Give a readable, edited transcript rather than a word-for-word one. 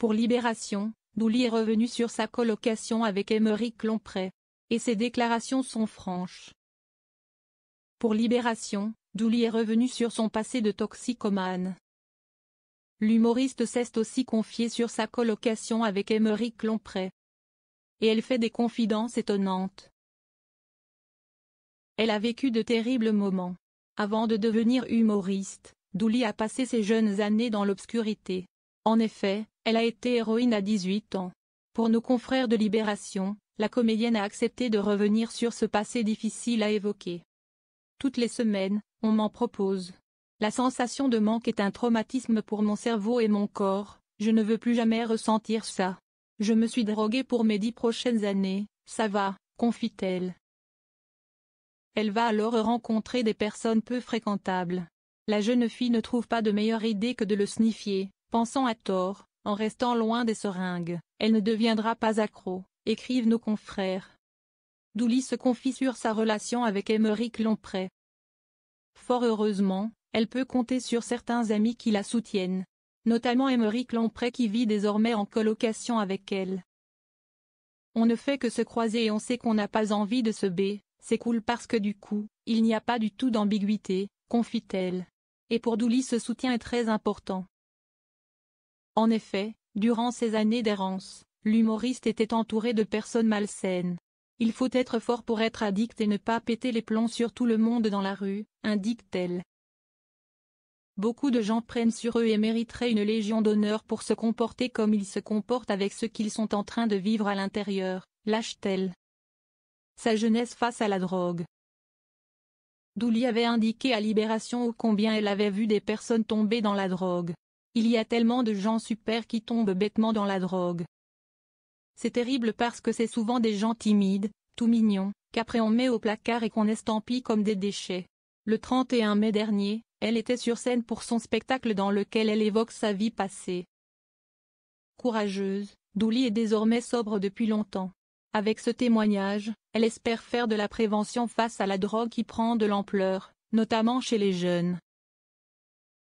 Pour Libération, Dooley est revenu sur sa colocation avec Aymeric Lomprey. Et ses déclarations sont franches. Pour Libération, Dooley est revenu sur son passé de toxicomane. L'humoriste s'est aussi confié sur sa colocation avec Aymeric Lomprey. Et elle fait des confidences étonnantes. Elle a vécu de terribles moments. Avant de devenir humoriste, Dooley a passé ses jeunes années dans l'obscurité. En effet, elle a été héroïne à 18 ans. Pour nos confrères de Libération, la comédienne a accepté de revenir sur ce passé difficile à évoquer. Toutes les semaines, on m'en propose. La sensation de manque est un traumatisme pour mon cerveau et mon corps, je ne veux plus jamais ressentir ça. Je me suis droguée pour mes 10 prochaines années, ça va, confie-t-elle. Elle va alors rencontrer des personnes peu fréquentables. La jeune fille ne trouve pas de meilleure idée que de le sniffer, pensant à tort, en restant loin des seringues, elle ne deviendra pas accro, écrivent nos confrères. Dooley se confie sur sa relation avec Aymeric Lomprey. Fort heureusement, elle peut compter sur certains amis qui la soutiennent. Notamment Aymeric Lomprey qui vit désormais en colocation avec elle. On ne fait que se croiser et on sait qu'on n'a pas envie de se c'est cool parce que du coup, il n'y a pas du tout d'ambiguïté, confie-t-elle. Et pour Dooley ce soutien est très important. En effet, durant ces années d'errance, l'humoriste était entouré de personnes malsaines. Il faut être fort pour être addict et ne pas péter les plombs sur tout le monde dans la rue, indique-t-elle. Beaucoup de gens prennent sur eux et mériteraient une légion d'honneur pour se comporter comme ils se comportent avec ce qu'ils sont en train de vivre à l'intérieur, lâche-t-elle. Sa jeunesse face à la drogue. Dooley avait indiqué à Libération ô combien elle avait vu des personnes tomber dans la drogue. Il y a tellement de gens super qui tombent bêtement dans la drogue. C'est terrible parce que c'est souvent des gens timides, tout mignons, qu'après on met au placard et qu'on estampille comme des déchets. Le 31 mai dernier, elle était sur scène pour son spectacle dans lequel elle évoque sa vie passée. Courageuse, Dooley est désormais sobre depuis longtemps. Avec ce témoignage, elle espère faire de la prévention face à la drogue qui prend de l'ampleur, notamment chez les jeunes.